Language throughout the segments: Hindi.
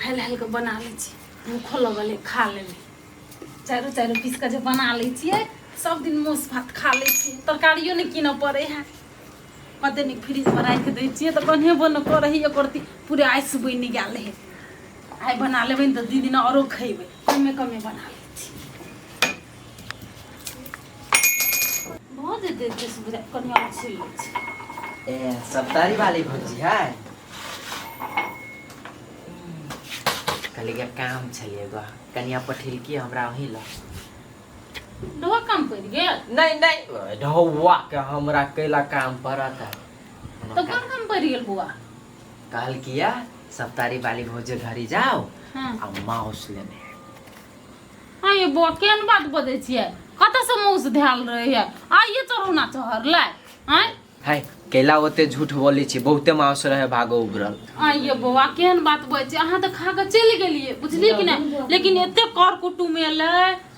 हल के बना ले छी भूखो लगल है खा ले चारो पीस के जे बना ले छिए सब दिन मोस भात खा ले छी तरकारियो नहीं कीन पड़े है कते नहीं फ्रिज में राख दे छिए तो बने बन करही करती पूरे आइस बन गेल है आई बना लेबै तो दी दिन औरो खेबै कमे बना ले छी बहुत देते सुबह कनिया छिल ए सप्तारी वाली भौजी है कल के काम छलिए गो कनिया पठिल की हमरा वही ल डोहा काम पड़ गेल नहीं ढौवा के हमरा कैला काम पड़त है तो कौन काम पड़ गेल बुआ कल किया सप्तारी वाली भौजी घरी जाओ हां आ माउस लेने हां ये बुआ केन बात बदै छियै कत से माउस ध्यान रहे है आइए चढ़ौना चढ़ले हैं है कैला ओते झूठ बोली छी बहुते माउस रहे भागो उगरल आइए बुआ केन बात बदै छी अहाँ त खा के चल गेलिए बुझलिए कि नहीं लेकिन एते कर कुटुम एले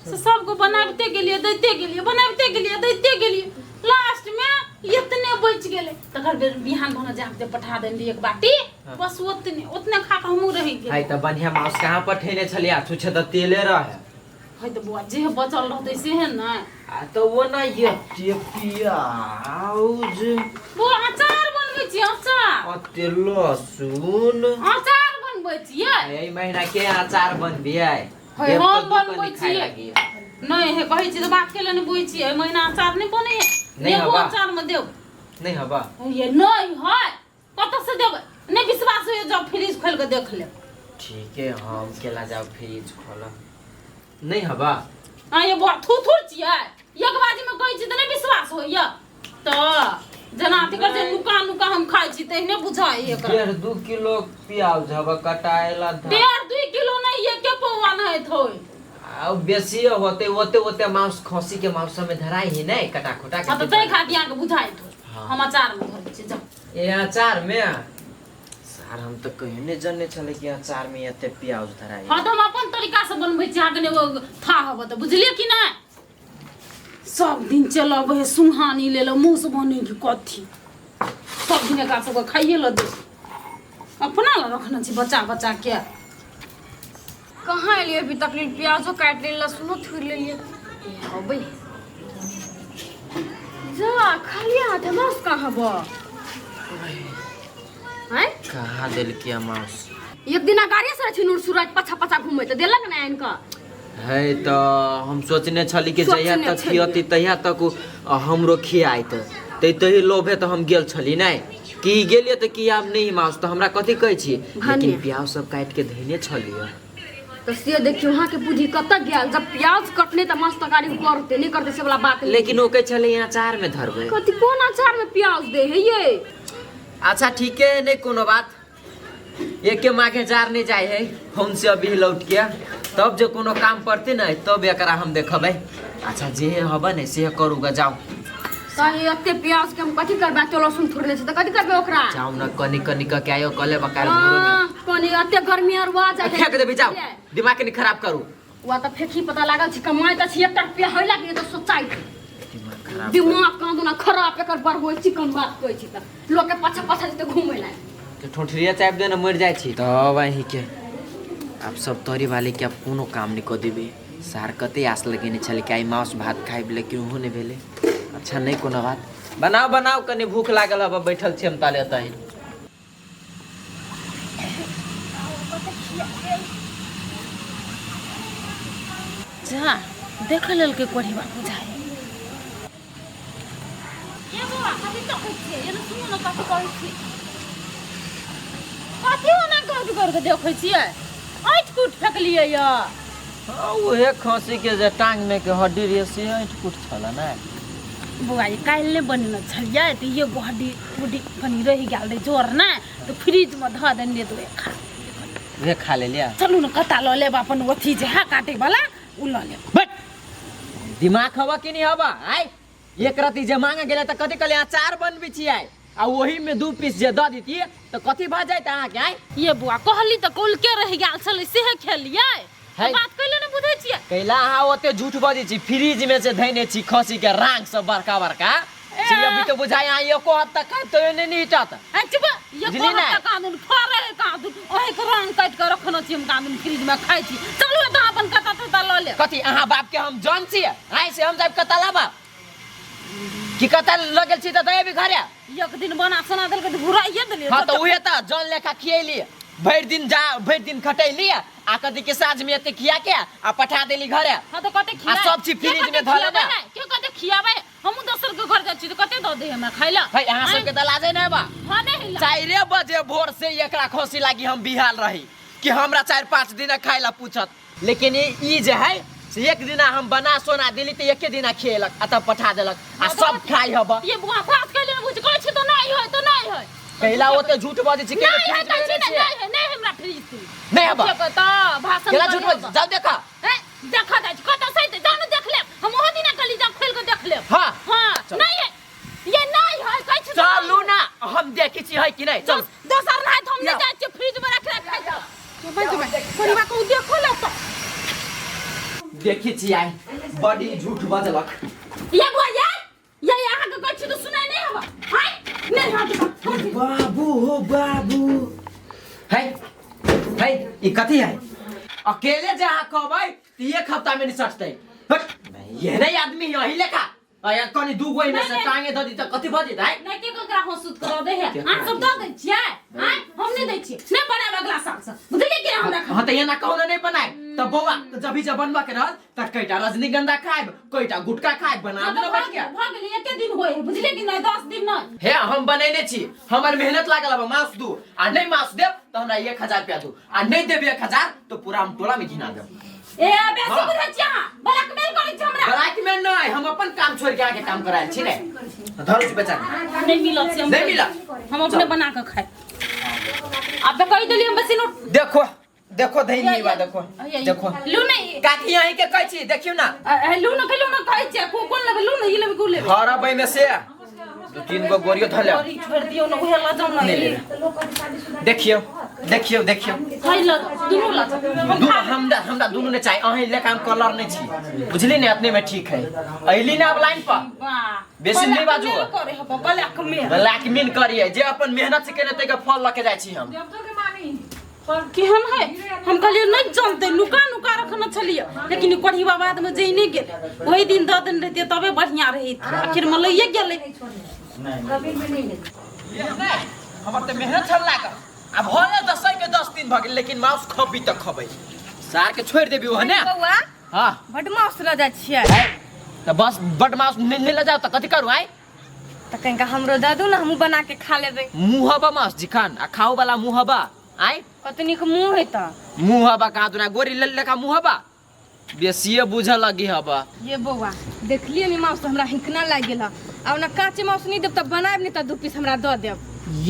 से सबको बनाबते गेलिए दैते गेलिए बनाबते गेलिए दैते गेलिए लास्ट में इतने बच गेले तकर बेर बिहान भना जाके पठा देली एक बाटी बस उतने खा के हमहू रह गेल है त बढ़िया माउस कहां पठेने छलिया छुछे त तेले रहे है तो बुआ जे बचल रहते से है ना आ तो वो ना ये पियाज वो अचार बनबै छी अचार अते लहसुन अचार बनबै छी एई महीना के अचार बनबियै है हम बनबै छी नहीं है कहै छी त बात केले न बुझै छी ए महीना अचार नहीं बने है नहीं हबा अचार में देव नहीं हबा ये नहीं है कत से देब नहीं विश्वास हो जब फ्रिज खोल के देख ले ठीक है हम केला जाओ फ्रिज खोला नहीं हबा आ ये बहुत थू छियै एक बाजी में कहै छी त नहीं विश्वास होइया त जना तिकर जे नुका हम खाइ छी तहने बुझाइ एकर 1.5 किलो प्याज हबा कटाएला था 1.5 किलो नहीं ये के पौवा नहीं थोइ आ बेसी होते मांस खसी के मांस में धराई ही नहीं कटा खोटा के हां त तै खा दिया के बुझाइ थो हम अचार में धरै छी जा ए अचार में सार हम तो कहीं नहीं जानने चले कि अचार में एते प्याज धराई हां त हम अपन तरीका से बनबै छी आगे ने था हब त बुझलिए कि नहीं सब दिन चलब है सुहानी ले लो मुंह से बने की कथी सब दिन का सब खाइए ल दे अपना ला रखना छी बच्चा के कहाँ एलिए अभी तक प्याजो काट ले लहसुनो थूर ले लिए अबे जा खाली हाथ है माउस कहाँ बा हैं कहाँ दिल किया माउस एक दिन गाड़ी से छिनुर सूरज पछा घूमे त देलक ना इनका है तो हम सोचने छली कि जहिया तक खियती तहिया तक हमरो खियाइत तही लोभे तो हम गेल छली नहीं कि गेलिए तो कि आब नहीं माउस तो हमरा कथी कहै छी लेकिन प्याज सब काट के धैने छलिए तो से देखियो वहां के बुद्धि कत गेल जब प्याज कटने त मस्त गाड़ी करते नहीं करते से वाला बात लेकिन ओ कह छले अचार में धरबे कथी कोन अचार में प्याज दे है ये अच्छा ठीक है नहीं कोनो बात एक के माँ के जार नहीं जाए है हमसे अभी लौट गया तब जो कोनो काम पड़ते ना तब एकरा हम देखबै अच्छा जे हबे ने से करूगा जाओ सही अते प्याज के हम कथी करबा तो लहसुन थोड़ले से त कथी करबे ओकरा जाओ ना कनी के आयो कले बकाल भोर में कनी अते गर्मी और वा जाए फेंक देबे जाओ दिमाग के खराब करू वा त फेंकी पता लागल छी कमाई त छी 1 रुपया होइला कि त सोचाई दिमाग खराब दिमाग कांदो ना खराब एकर बर होई चिकन बात कहै छी त लोग के पछा जते घुमै ला के ठोठरिया चाप दे ना मर जाय छी त वही के अब सब तोरी वाले के अब कोनो काम नहीं को देबे सार कते आस लगेने छले कि आई मांस भात खाइब लेकिन हो नहीं भेले अच्छा नहीं कोनो बात बनाओ कने भूख लागल अब बैठल छी हम ताले तही जा देख लेल के कोढ़ी बा बुझाइ ये बुआ कथी तो कहै छी ये सुनो न कथी कहै छी कथी ओना कर के देखै छियै ऐठ कूट फेकलिए या ओहे खसी के जे टांग में के हड्डी रे से ऐठ कूट छला ना बुआ ये काल्हि ने बनल छलिए त ये हड्डी उडी कनी रहि गेल रे जोर ना तो फ्रिज में ध देने तो खा ले लिया चलू न कता ल लेब अपन ओथी जे हा काटे वाला उ ल लेब बट दिमाग हवा कि नहीं हवा आई एक रती जे मांगे गेले त कथी कहले अचार बनबी छी आई आ वही में 2 पीस जे द दीतिए तो कथी भ जाइत अहाँ के आई ये बुआ कहली त कुल के रहि गेल छले से खेलिए बात कइले न बुझै छियै कैला अहाँ ओते झूठ बजै छी फ्रिज में से धैने छी खसी के रांग सब बड़का बड़का छी अभी तो बुझाई आई को हद तक तो नहीं चाहता चुप ये बुझली ना? कानून फरे कानून ओहे के रंग काट के रखनो छी हम कानून फ्रिज में खाइ छी चलू त अपन कता तता ल ले कथी अहाँ बाप के हम जान छी आई से हम जाब कता लाबा कि कता लगल छी त दे भी घरे एक दिन बना सुना देल के घुराइए देलिए हां तो उहे त जन लेखा खियैली भरि दिन खटैली आ कथी के साँझ में एते खिया के आ पठा देली घरे हां तो कते खिया सब चीज फ्रिज में धले ना के कते खियाबे हम दोसर के घर जाइ छी त कते द दे हमरा खाइला भाई अहाँ सब के त लाजे नै बा हां नहीं 4 बजे भोर से एकरा खोसी लागी हम बिहाल रही कि हमरा 4-5 दिन खाइला पूछत लेकिन ई जे है से एक दिन हम बना सोना देली त एके दिन खिएलक आ तब पठा देलक आ सब खाइ हबा ये बुआ बात कइले बुझ कहै छी त नहीं होय त नहीं होय कहला ओते झूठ बाजै छी के नहीं है फ्रिज में नहीं नहीं हमरा फ्रिज नहीं हबा के पता भाषण केला झूठ बाजै जाओ देखा देखा जाय कत सही जानो देख ले हम ओहो दिन कली जा खोल के देख ले हां हां नहीं है ये नहीं है कहै छी चलू ना हम देखै छी है कि नहीं चल दोसर नहीं हम नहीं जाय छी फ्रिज में रख खाइ जा परिवार को देखो ले तो देखै छी आई बड़ी झूठ बाजलक ये बुआ ये यहाँ के कहै छी तो सुनाई नहीं हवा हाय नहीं हां बाबू हो बाबू है ई कथी है अकेले जहाँ कहबै त एक हफ्ता में नहीं सटतै ये नहीं आदमी यही लेखा या कनी दू गो में से टांगे द दी त कथी भ जेतै नहीं के ककरा हंसुत कर दे है आ सब द दै छियै हां हम नहीं दै छियै नहीं बनाबे अगला साल से बुझलिए कि हमरा हां त एना कहू नहीं बनाए त बौआ जब भी जब बनबा के रहल त कईटा रजनीगंधा खाइब कईटा गुटका खाइब बना दे बैठ के भाग गेली एके दिन होय बुझलिए कि नहीं 10 दिन नहीं हे हम बनैने छी हमर मेहनत लागल अब मास दू आ नहीं मास देब त हमरा 1000 रुपया दू आ नहीं देब 1000 तो पूरा हम टोला में घिना देब ए बेसी बुझै छी अहाँ ब्लैकमेल करै छी हमरा ब्लैकमेल नहीं हम अपन काम छोड़ के आके काम करायल छी ने धरो छी बेचा नहीं मिलत से नहीं मिलत हम अपने बना के खाए अब तो कहि देली हम बस नोट देखो देखो धैनी बा देखो देखो लू नहीं काकी यहीं के कहै छी देखियो ना लू ना कहै छी कोन लेबे लू ना ई लेबे को लेबे हरा बई में से 2-3 गो गोरियो धले गोरी छोड़ दियो ना उहे ला जाऊ ना देखियो देखियो देखियो खाइ ल दुनु ला दू हमरा दुनु ने चाहिए अहीं ले काम कलर नहीं छी बुझली ने अपने में ठीक है अइली ना अब लाइन पर वाह बेसी नहीं बाजू करे हो ब्लैकमेल ब्लैकमेल करिए जे अपन मेहनत से केने तै के फल लके जाय छी हम पर केहन है हम कहलिए नहीं जानते लुका लुका रखना छलिए लेकिन कढ़ीवा बाद में जई नहीं गेल वही दिन 10 दिन रहते तबे बढ़िया रही आखिर में लइए गेले हमर त मेहनत छल लाग अब होले 10 के 10 दिन भ गेल लेकिन माउस खबी त खबै सार के छोड़ देबी हो ने बौआ हां बड माउस ल जा छियै त बस बड माउस नहीं ले जाओ त कथि करू आइ त कनिका हमरो दऽ दू ना हमहू बना के खा लेबै मुहबा माउस जिखान आ खाओ वाला मुहबा आइ कतनी के मुंह है त मुहबा कहाँ दुना गोरी लेका मुहबा बेसिए बुझ लगी हबा ये बौआ देखलिए नि माउस हमरा हिकना लाग गेल अब ना काचे माउस नहीं देब त बनाब नहीं त 2 पीस हमरा दऽ देब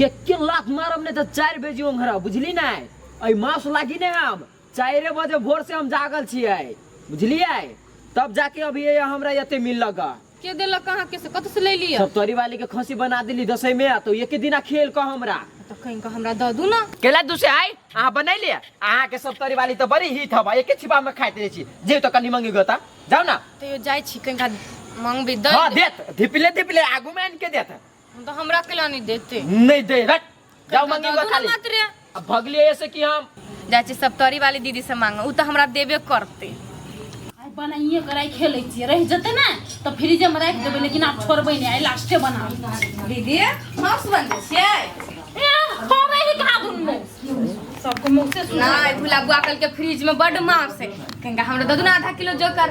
एके लात मारब ने त 4 बजे ओंघरा बुझली नै ऐ माउस लागी ने हम 4 बजे भोर से हम जागल छियै बुझलियै तब जाके अभी हमरा एते मिल लगा के देलक कहां के से कत से ले लिया सब तोरी वाली के खसी बना दिली 10 में तो एके दिना खेल क हमरा त कहिंका हमरा दऽ दू ना केला दूसे आई आ बनैले आ के सब तोरी वाली तो बड़ी हित हबा एके छिपा में खाइत रही छी जे तो कनी मंगी गोता जाओ ना तो यो जाय छी कहिंका मंगबे दऽ हां देत धिपले आगू में आन के देत तो हमरा केला नहीं देते नहीं दे रट जाओ मंगी गो खाली मत रे अब भगलिए ऐसे कि हम जाय छी सब तोरी वाली दीदी से मांग उ त हमरा देबे करते आई बनाइए कराई खेलै छी रह जते ना तो फ्रिज में राख देबै लेकिन आप छोड़बै नहीं आई लास्टे बना दीदी माउस बनबै छियै ए होवे ही खा दुनु सबको मुंह से सुना नहीं भुला बुआ कल के फ्रिज में बड माउस है कहिंका हमरा दऽ दू ना आधा किलो जोकर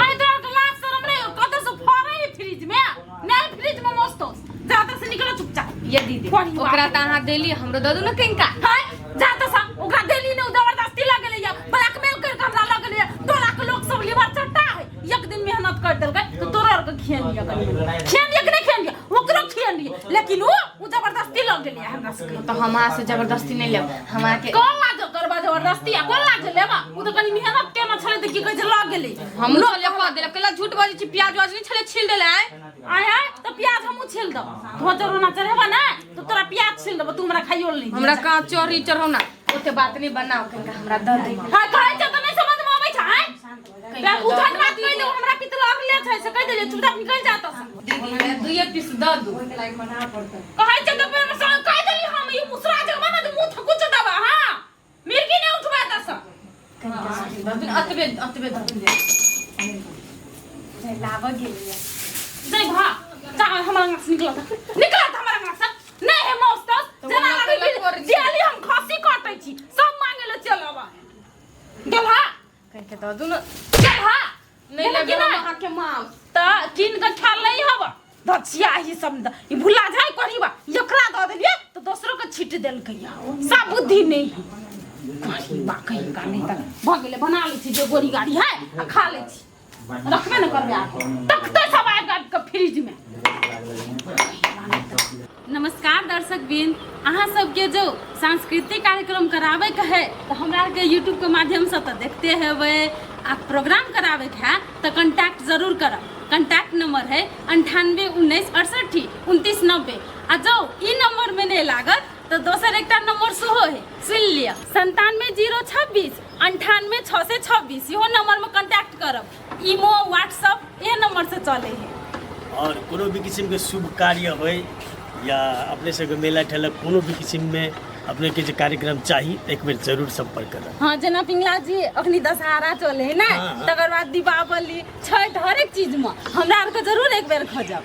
आई तो ग्लास शर्म रे कत से फोड़े ही फ्रिज में नहीं फ्रिज में मस्त ज्यादा से निकलो चुपचाप ये दीदी ओकरा त अहाँ देली हमरो दऽ दू ना कहिंका हाय जाता सा ओकरा देली ने जबरदस्ती लगले या ब्लैकमेल कर के हमरा लगले टोला के लोग सब लिवर चट्टा है एक दिन मेहनत कर देलकै तो तोरा और के खेन लिया कि नहीं खेन लिया ओकरो खेन लिया लेकिन वो जबरदस्ती लग गेलिए हमरा से तो हमरा से जबरदस्ती नहीं लेब हमरा के कौन लाज करबा जबरदस्ती आ कौन लाज लेबा वो तो कनी मेहनत केना छले त की कहै छै लग गेलै हम लोग लेखा देला कला झूठ बाजी छी प्याज वाज नहीं छले छील देले आय तो प्याज हमू छील दब धोतर होना चढ़ेबा ना तो तोरा प्याज छील दब तू हमरा खाइयो नहीं हमरा का चोरी चढ़ौना ओते बात नहीं बनाओ कहिंका हमरा दऽ दे हां कहै छ त नहीं समझ में आबै छ हां बे उठन मत कहि दे हमरा पितल अगले छै से कहि दे चुपचाप निकल जा त दीदी दुइये पीस द दू कहै छै त पे में कहि देली हम ई मुसरा जग बना दे मुंह कुछ दबा हां मिर्गी ने उठबा त स अतबे दे लावा गेलिए जय भा जा हमरा अंगना से निकला हमरा अंगना से नहीं है मौस्त जना लगे दियाली हम खसी काटै छी सब मांगे ले चलबा गेलहा कह के द दू न गेलहा नहीं लेबे हम के मांस त किन के खा लई हब दछिया ही सब ई भुला जाय करीबा एकरा द देलिए तो दूसरो के छिट देल कहिया सब बुद्धि नहीं करीबा कहीं का नहीं तक भगले बना ली छी जो गोरी गाड़ी है आ खा ले छी रखबे न करबे आ तक तो सब आ के फ्रिज में। नमस्कार दर्शक बिन अहाँ सबके जो सांस्कृतिक कार्यक्रम करावे के है तो हमरा के यूट्यूब के माध्यम से तो देखते हेबै आ प्रोग्राम करावे के है तो कांटेक्ट जरूर करब। कांटेक्ट नंबर है 9819682990 आ जो ई नंबर में नहीं लागत तो दोसर एक नंबर सेहो है सुन लिया 97 026 98 626 इहो नंबर में कांटेक्ट करब। ईमो व्हाट्सएप ये नंबर से चले है और कोनो भी किस्म के शुभ कार्य होय या अपने सबके मेला ठेला कोनो भी किस्म में अपने के जो कार्यक्रम चाहिए एक बेर जरूर संपर्क करब। हाँ जना पिंगला जी अखनी दशहरा चले है ना हाँ। तकर बाद दीपावली छठ हर एक चीज में हमरा आर के जरूर एक बेर खोजब।